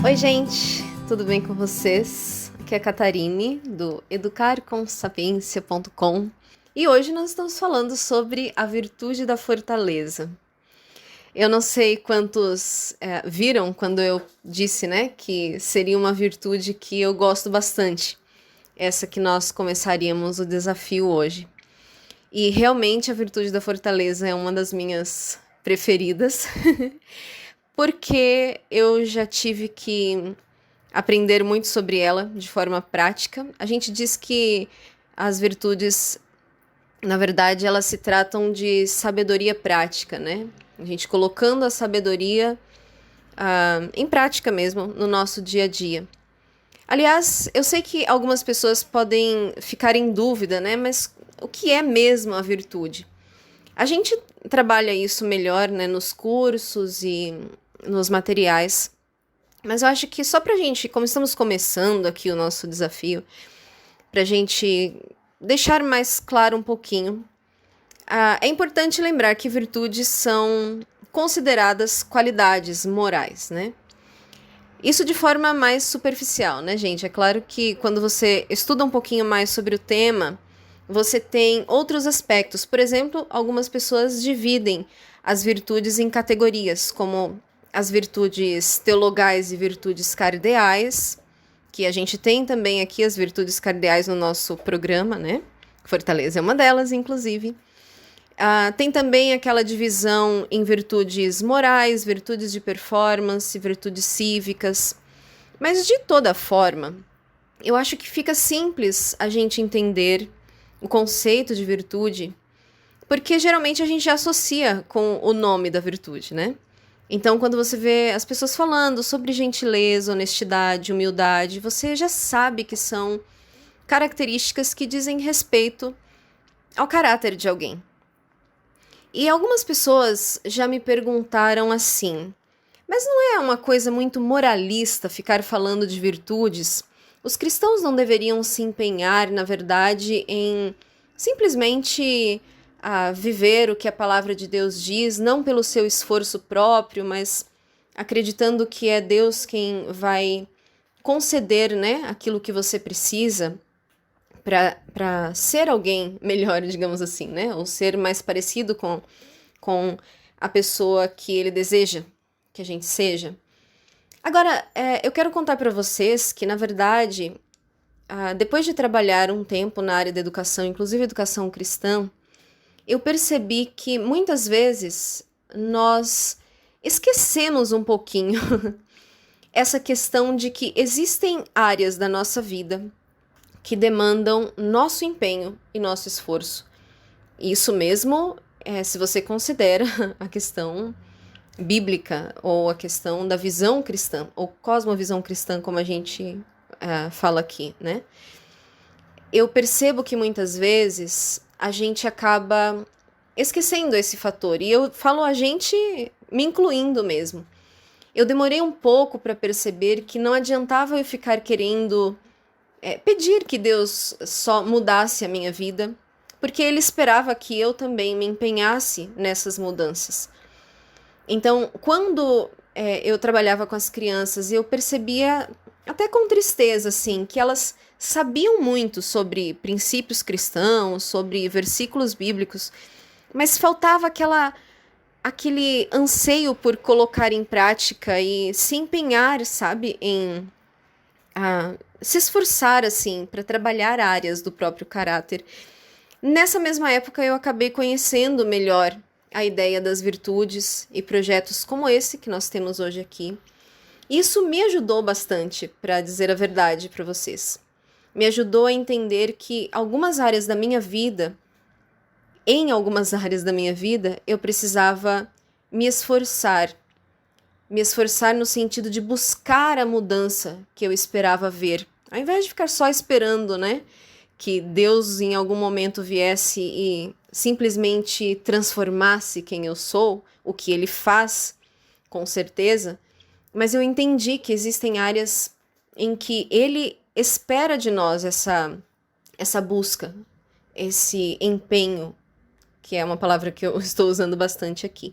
Oi, gente, tudo bem com vocês? Aqui é a Catarine, do educarcomsapiência.com, e hoje nós estamos falando sobre a virtude da fortaleza. Eu não sei quantos viram quando eu disse, né, que seria uma virtude que eu gosto bastante, essa que nós começaríamos o desafio hoje. E realmente a virtude da fortaleza é uma das minhas preferidas, porque eu já tive que aprender muito sobre ela de forma prática. A gente diz que as virtudes, na verdade, elas se tratam de sabedoria prática, né? A gente colocando a sabedoria em prática mesmo no nosso dia a dia. Aliás, eu sei que algumas pessoas podem ficar em dúvida, né? Mas o que é mesmo a virtude? A gente trabalha isso melhor, né, nos cursos e nos materiais. Mas eu acho que só pra gente, como estamos começando aqui o nosso desafio, pra gente deixar mais claro um pouquinho, é importante lembrar que virtudes são consideradas qualidades morais, né? Isso de forma mais superficial, né, gente? É claro que quando você estuda um pouquinho mais sobre o tema, você tem outros aspectos. Por exemplo, algumas pessoas dividem as virtudes em categorias, como as virtudes teologais e virtudes cardeais, que a gente tem também aqui as virtudes cardeais no nosso programa, né? Fortaleza é uma delas, inclusive. Tem também aquela divisão em virtudes morais, virtudes de performance, virtudes cívicas. Mas de toda forma, eu acho que fica simples a gente entender o conceito de virtude, porque geralmente a gente já associa com o nome da virtude, né? Então, quando você vê as pessoas falando sobre gentileza, honestidade, humildade, você já sabe que são características que dizem respeito ao caráter de alguém. E algumas pessoas já me perguntaram assim: mas não é uma coisa muito moralista ficar falando de virtudes? Os cristãos não deveriam se empenhar, na verdade, em simplesmente viver o que a palavra de Deus diz, não pelo seu esforço próprio, mas acreditando que é Deus quem vai conceder, né, aquilo que você precisa para ser alguém melhor, digamos assim, né? Ou ser mais parecido com a pessoa que ele deseja que a gente seja. Agora, eu quero contar para vocês que, na verdade, depois de trabalhar um tempo na área da educação, inclusive educação cristã, eu percebi que muitas vezes nós esquecemos um pouquinho essa questão de que existem áreas da nossa vida que demandam nosso empenho e nosso esforço. Isso mesmo, se você considera a questão bíblica ou a questão da visão cristã, ou cosmovisão cristã, como a gente fala aqui, né? Eu percebo que muitas vezes a gente acaba esquecendo esse fator, e eu falo a gente me incluindo mesmo. Eu demorei um pouco para perceber que não adiantava eu ficar querendo pedir que Deus só mudasse a minha vida, porque Ele esperava que eu também me empenhasse nessas mudanças. Então, quando eu trabalhava com as crianças, eu percebia, até com tristeza, assim, que elas sabiam muito sobre princípios cristãos, sobre versículos bíblicos, mas faltava aquele anseio por colocar em prática e se empenhar, sabe, em se esforçar, assim, para trabalhar áreas do próprio caráter. Nessa mesma época, eu acabei conhecendo melhor a ideia das virtudes e projetos como esse que nós temos hoje aqui. Isso me ajudou bastante, para dizer a verdade para vocês. Me ajudou a entender que em algumas áreas da minha vida, eu precisava me esforçar no sentido de buscar a mudança que eu esperava ver, ao invés de ficar só esperando, né, que Deus em algum momento viesse e simplesmente transformasse quem eu sou, o que Ele faz, com certeza, mas eu entendi que existem áreas em que Ele espera de nós essa busca, esse empenho, que é uma palavra que eu estou usando bastante aqui.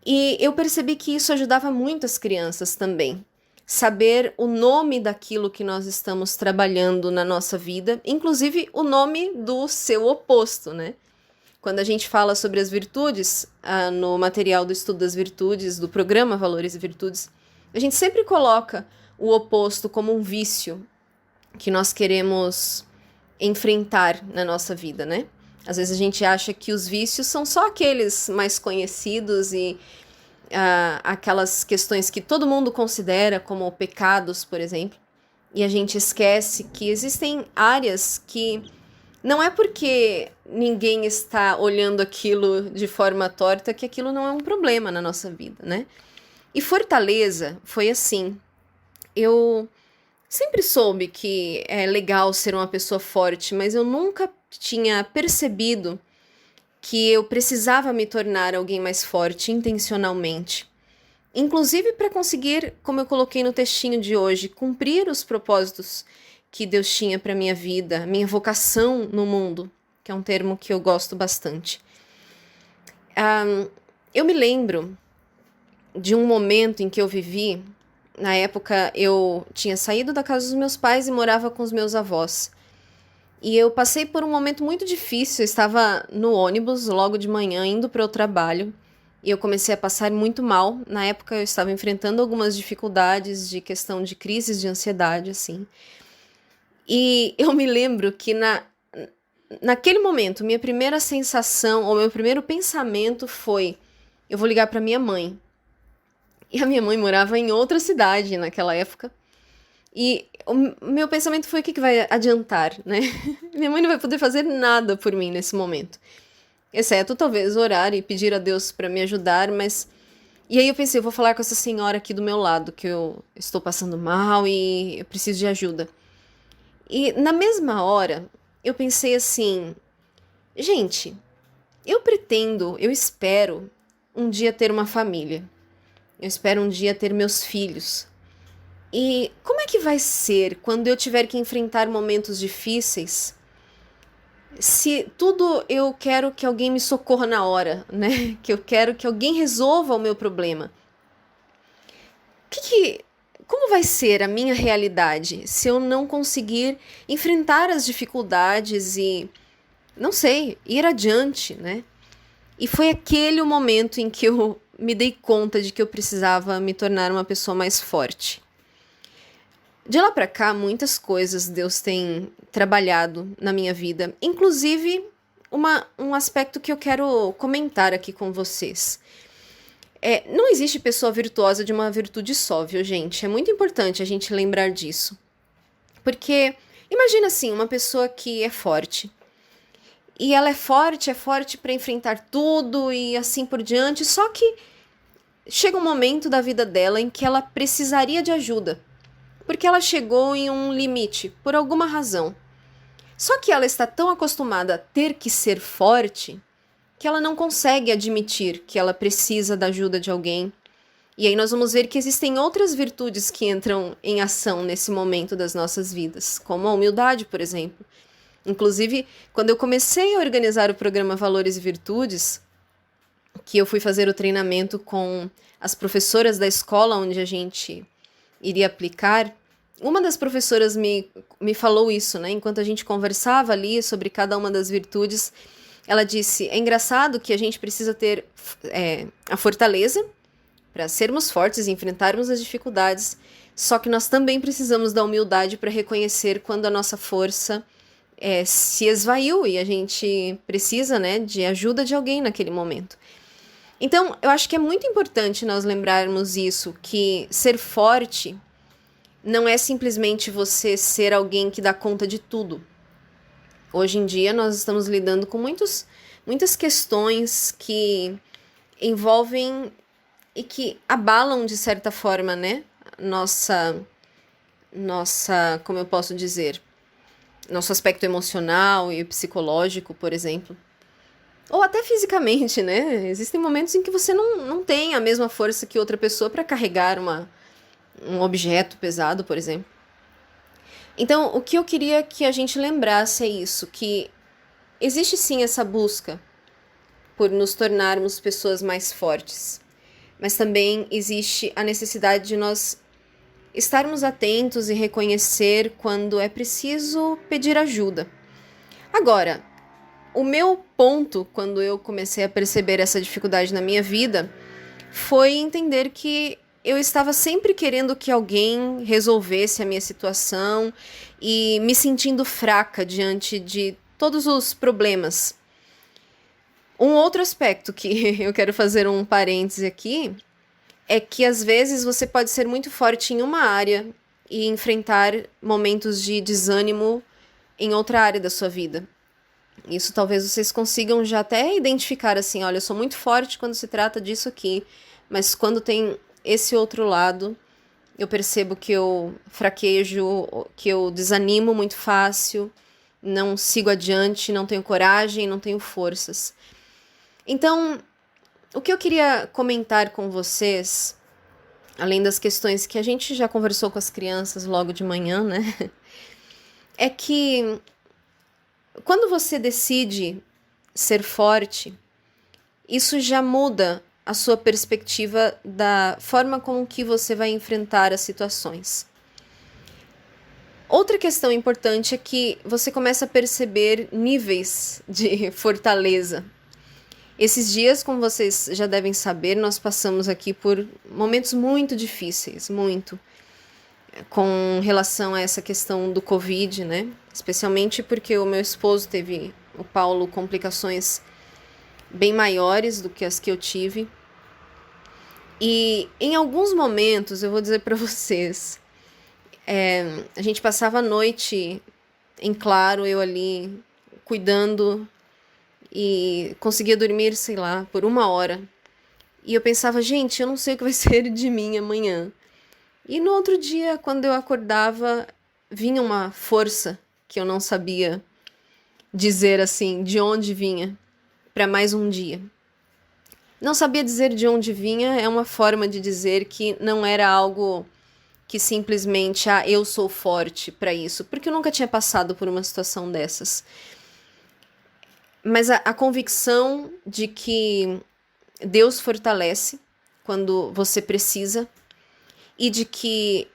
E eu percebi que isso ajudava muito as crianças também. saber o nome daquilo que nós estamos trabalhando na nossa vida, inclusive o nome do seu oposto, né? Quando a gente fala sobre as virtudes, no material do estudo das virtudes, do programa Valores e Virtudes, a gente sempre coloca o oposto como um vício que nós queremos enfrentar na nossa vida, né? Às vezes a gente acha que os vícios são só aqueles mais conhecidos e aquelas questões que todo mundo considera como pecados, por exemplo, e a gente esquece que existem áreas que não é porque ninguém está olhando aquilo de forma torta que aquilo não é um problema na nossa vida, né? E Fortaleza foi assim. Eu sempre soube que é legal ser uma pessoa forte, mas eu nunca tinha percebido que eu precisava me tornar alguém mais forte intencionalmente. Inclusive para conseguir, como eu coloquei no textinho de hoje, cumprir os propósitos que Deus tinha para minha vida, minha vocação no mundo, que é um termo que eu gosto bastante. Eu me lembro de um momento em que eu vivi. Na época eu tinha saído da casa dos meus pais e morava com os meus avós. E eu passei por um momento muito difícil. Eu estava no ônibus logo de manhã indo para o trabalho e eu comecei a passar muito mal. Na época eu estava enfrentando algumas dificuldades de questão de crises de ansiedade, assim. E eu me lembro que naquele momento, minha primeira sensação, ou meu primeiro pensamento foi: eu vou ligar para minha mãe. E a minha mãe morava em outra cidade naquela época. E o meu pensamento foi: o que vai adiantar, né? Minha mãe não vai poder fazer nada por mim nesse momento. Exceto, talvez, orar e pedir a Deus para me ajudar, mas... E aí eu pensei: eu vou falar com essa senhora aqui do meu lado, que eu estou passando mal e eu preciso de ajuda. E na mesma hora, eu pensei assim: gente, eu espero um dia ter uma família. Eu espero um dia ter meus filhos. E como é que vai ser quando eu tiver que enfrentar momentos difíceis? Se tudo eu quero que alguém me socorra na hora, né? Que eu quero que alguém resolva o meu problema. Como vai ser a minha realidade se eu não conseguir enfrentar as dificuldades e, não sei, ir adiante, né? E foi aquele o momento em que eu me dei conta de que eu precisava me tornar uma pessoa mais forte. De lá pra cá, muitas coisas Deus tem trabalhado na minha vida, inclusive um aspecto que eu quero comentar aqui com vocês. Não existe pessoa virtuosa de uma virtude só, viu, gente? É muito importante a gente lembrar disso. Porque, imagina assim, uma pessoa que é forte. E ela é forte para enfrentar tudo e assim por diante, só que chega um momento da vida dela em que ela precisaria de ajuda. Porque ela chegou em um limite, por alguma razão. Só que ela está tão acostumada a ter que ser forte que ela não consegue admitir que ela precisa da ajuda de alguém. E aí nós vamos ver que existem outras virtudes que entram em ação nesse momento das nossas vidas, como a humildade, por exemplo. Inclusive, quando eu comecei a organizar o programa Valores e Virtudes, que eu fui fazer o treinamento com as professoras da escola onde a gente iria aplicar, uma das professoras me falou isso, né? Enquanto a gente conversava ali sobre cada uma das virtudes, ela disse: é engraçado que a gente precisa ter a fortaleza para sermos fortes e enfrentarmos as dificuldades, só que nós também precisamos da humildade para reconhecer quando a nossa força se esvaiu e a gente precisa, né, de ajuda de alguém naquele momento. Então, eu acho que é muito importante nós lembrarmos isso, que ser forte não é simplesmente você ser alguém que dá conta de tudo. Hoje em dia nós estamos lidando com muitas questões que envolvem e que abalam de certa forma, né, nossa, como eu posso dizer, nosso aspecto emocional e psicológico, por exemplo. Ou até fisicamente, né? Existem momentos em que você não tem a mesma força que outra pessoa para carregar um objeto pesado, por exemplo. Então, o que eu queria que a gente lembrasse é isso, que existe sim essa busca por nos tornarmos pessoas mais fortes, mas também existe a necessidade de nós estarmos atentos e reconhecer quando é preciso pedir ajuda. Agora, o meu ponto, quando eu comecei a perceber essa dificuldade na minha vida, foi entender que eu estava sempre querendo que alguém resolvesse a minha situação e me sentindo fraca diante de todos os problemas. Um outro aspecto que eu quero fazer um parêntese aqui é que às vezes você pode ser muito forte em uma área e enfrentar momentos de desânimo em outra área da sua vida. Isso talvez vocês consigam já até identificar assim, olha, eu sou muito forte quando se trata disso aqui, mas quando tem esse outro lado, eu percebo que eu fraquejo, que eu desanimo muito fácil, não sigo adiante, não tenho coragem, não tenho forças. Então, o que eu queria comentar com vocês, além das questões que a gente já conversou com as crianças logo de manhã, né? É que quando você decide ser forte, isso já muda a sua perspectiva da forma como que você vai enfrentar as situações. Outra questão importante é que você começa a perceber níveis de fortaleza. Esses dias, como vocês já devem saber, nós passamos aqui por momentos muito difíceis, muito, com relação a essa questão do Covid, né? Especialmente porque o meu esposo teve, o Paulo, complicações bem maiores do que as que eu tive. E em alguns momentos, eu vou dizer para vocês, a gente passava a noite em claro, eu ali cuidando e conseguia dormir, sei lá, por 1 hora. E eu pensava, gente, eu não sei o que vai ser de mim amanhã. E no outro dia, quando eu acordava, vinha uma força que eu não sabia dizer assim, de onde vinha, para mais um dia. Não sabia dizer de onde vinha é uma forma de dizer que não era algo que simplesmente, eu sou forte para isso, porque eu nunca tinha passado por uma situação dessas. Mas a convicção de que Deus fortalece quando você precisa e de que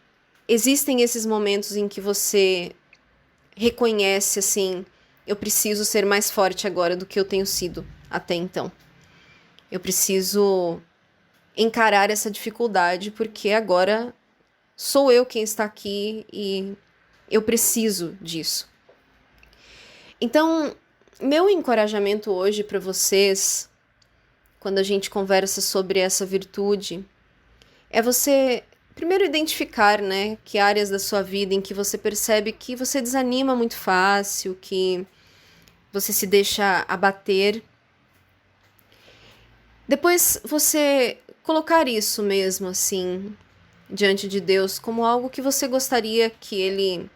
existem esses momentos em que você reconhece assim, eu preciso ser mais forte agora do que eu tenho sido até então. Eu preciso encarar essa dificuldade porque agora sou eu quem está aqui e eu preciso disso. Então, meu encorajamento hoje para vocês, quando a gente conversa sobre essa virtude, é você primeiro identificar, né, que áreas da sua vida em que você percebe que você desanima muito fácil, que você se deixa abater. Depois você colocar isso mesmo, assim, diante de Deus, como algo que você gostaria que Ele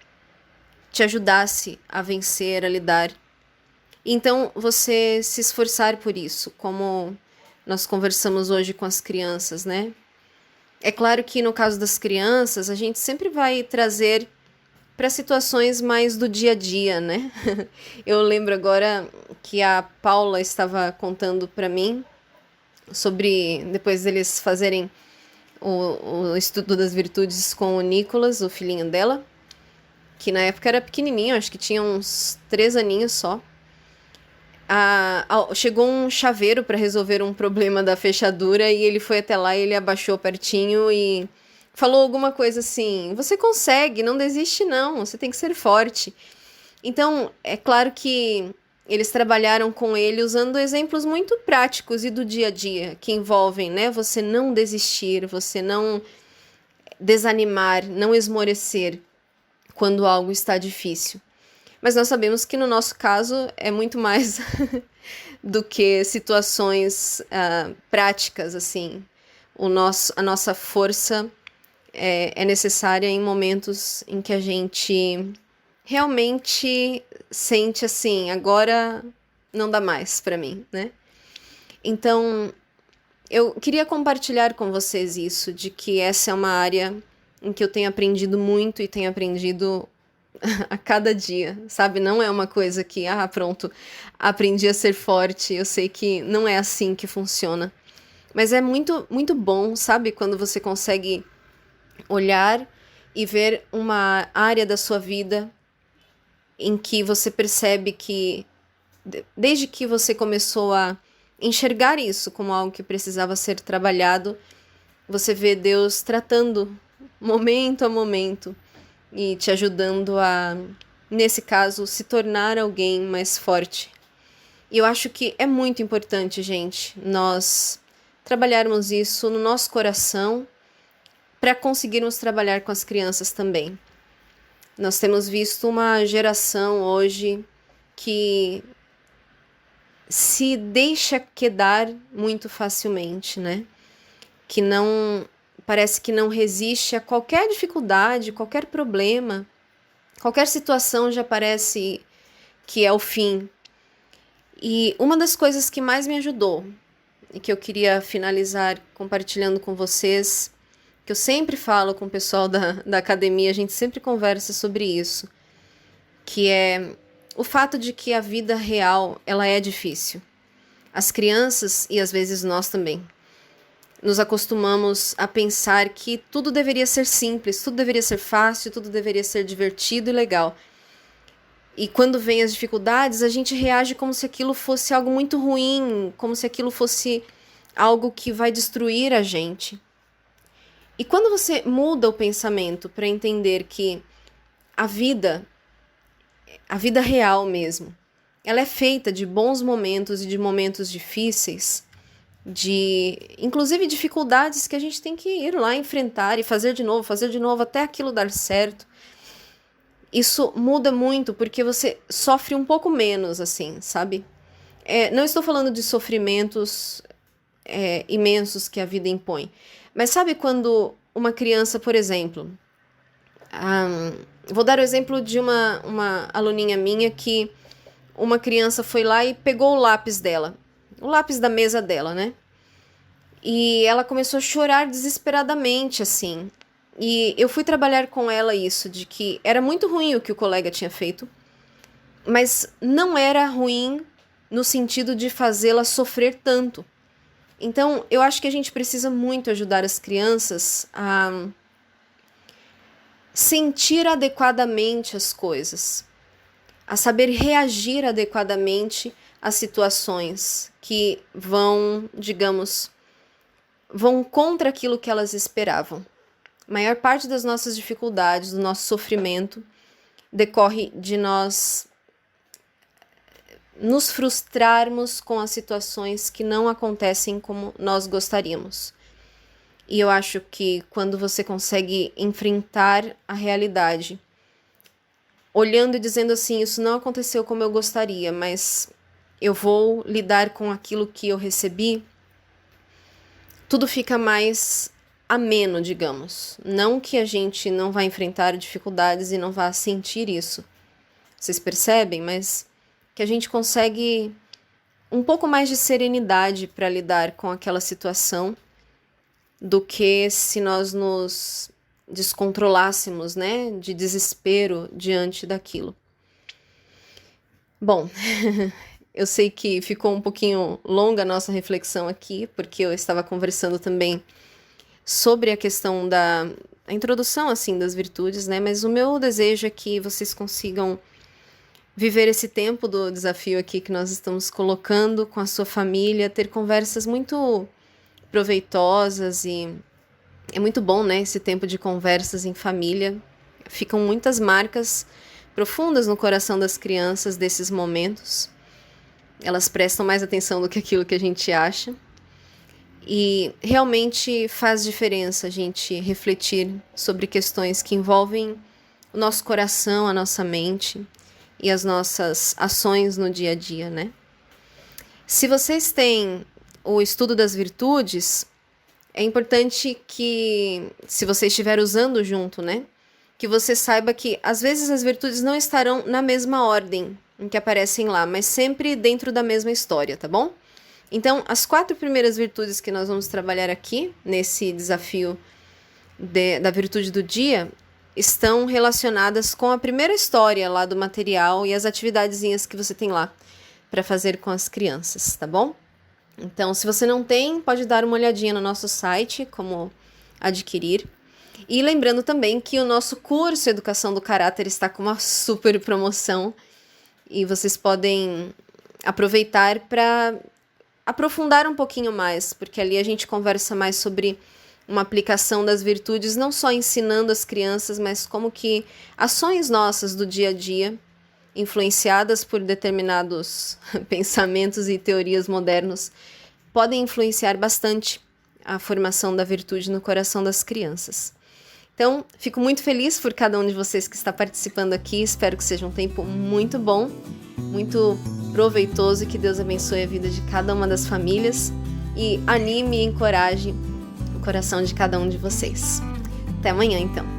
te ajudasse a vencer, a lidar. Então, você se esforçar por isso, como nós conversamos hoje com as crianças, né? É claro que no caso das crianças, a gente sempre vai trazer para situações mais do dia a dia, né? Eu lembro agora que a Paula estava contando para mim sobre, depois deles fazerem o estudo das virtudes com o Nicolas, o filhinho dela, que na época era pequenininho, acho que tinha uns 3 aninhos só. Chegou um chaveiro para resolver um problema da fechadura e ele foi até lá e ele abaixou pertinho e falou alguma coisa assim, você consegue, não desiste não, você tem que ser forte. Então, é claro que eles trabalharam com ele usando exemplos muito práticos e do dia a dia, que envolvem, né, você não desistir, você não desanimar, não esmorecer quando algo está difícil. Mas nós sabemos que no nosso caso é muito mais do que situações práticas, assim. A nossa força é necessária em momentos em que a gente realmente sente assim, agora não dá mais para mim, né? Então, eu queria compartilhar com vocês isso, de que essa é uma área em que eu tenho aprendido muito e tenho aprendido a cada dia, sabe? Não é uma coisa que, pronto, aprendi a ser forte, eu sei que não é assim que funciona. Mas é muito, muito bom, sabe? Quando você consegue olhar e ver uma área da sua vida em que você percebe que, desde que você começou a enxergar isso como algo que precisava ser trabalhado, você vê Deus tratando momento a momento e te ajudando a, nesse caso, se tornar alguém mais forte. E eu acho que é muito importante, gente, nós trabalharmos isso no nosso coração para conseguirmos trabalhar com as crianças também. Nós temos visto uma geração hoje que se deixa quedar muito facilmente, né? Que não, parece que não resiste a qualquer dificuldade, qualquer problema, qualquer situação já parece que é o fim. E uma das coisas que mais me ajudou, e que eu queria finalizar compartilhando com vocês, que eu sempre falo com o pessoal da academia, a gente sempre conversa sobre isso, que é o fato de que a vida real, ela é difícil. As crianças, e às vezes nós também, nos acostumamos a pensar que tudo deveria ser simples, tudo deveria ser fácil, tudo deveria ser divertido e legal. E quando vem as dificuldades, a gente reage como se aquilo fosse algo muito ruim, como se aquilo fosse algo que vai destruir a gente. E quando você muda o pensamento para entender que a vida real mesmo, ela é feita de bons momentos e de momentos difíceis, de inclusive dificuldades que a gente tem que ir lá enfrentar e fazer de novo até aquilo dar certo. Isso muda muito porque você sofre um pouco menos, assim, sabe? Não estou falando de sofrimentos imensos que a vida impõe, mas sabe quando uma criança, por exemplo, vou dar o exemplo de uma aluninha minha que uma criança foi lá e pegou o lápis dela, o lápis da mesa dela, né? E ela começou a chorar desesperadamente, assim. E eu fui trabalhar com ela isso, de que era muito ruim o que o colega tinha feito, mas não era ruim no sentido de fazê-la sofrer tanto. Então, eu acho que a gente precisa muito ajudar as crianças a sentir adequadamente as coisas, a saber reagir adequadamente às situações que vão, digamos, vão contra aquilo que elas esperavam. A maior parte das nossas dificuldades, do nosso sofrimento, decorre de nós nos frustrarmos com as situações que não acontecem como nós gostaríamos. E eu acho que quando você consegue enfrentar a realidade, olhando e dizendo assim, isso não aconteceu como eu gostaria, mas eu vou lidar com aquilo que eu recebi, tudo fica mais ameno, digamos. Não que a gente não vá enfrentar dificuldades e não vá sentir isso. Vocês percebem? Mas que a gente consegue um pouco mais de serenidade para lidar com aquela situação do que se nós nos descontrolássemos, né, de desespero diante daquilo. Bom, eu sei que ficou um pouquinho longa a nossa reflexão aqui, porque eu estava conversando também sobre a questão a introdução, assim, das virtudes, né, mas o meu desejo é que vocês consigam viver esse tempo do desafio aqui que nós estamos colocando com a sua família, ter conversas muito proveitosas e é muito bom, né, esse tempo de conversas em família. Ficam muitas marcas profundas no coração das crianças desses momentos. Elas prestam mais atenção do que aquilo que a gente acha. E realmente faz diferença a gente refletir sobre questões que envolvem o nosso coração, a nossa mente e as nossas ações no dia a dia, né? Se vocês têm o estudo das virtudes, é importante que, se você estiver usando junto, né, que você saiba que às vezes as virtudes não estarão na mesma ordem em que aparecem lá, mas sempre dentro da mesma história, tá bom? Então, as 4 primeiras virtudes que nós vamos trabalhar aqui, nesse desafio da virtude do dia, estão relacionadas com a primeira história lá do material e as atividadezinhas que você tem lá para fazer com as crianças, tá bom? Então, se você não tem, pode dar uma olhadinha no nosso site, como adquirir. E lembrando também que o nosso curso Educação do Caráter está com uma super promoção e vocês podem aproveitar para aprofundar um pouquinho mais, porque ali a gente conversa mais sobre uma aplicação das virtudes, não só ensinando as crianças, mas como que ações nossas do dia a dia, influenciadas por determinados pensamentos e teorias modernos, podem influenciar bastante a formação da virtude no coração das crianças. Então, fico muito feliz por cada um de vocês que está participando aqui. Espero que seja um tempo muito bom, muito proveitoso e que Deus abençoe a vida de cada uma das famílias e anime e encoraje o coração de cada um de vocês. Até amanhã, então.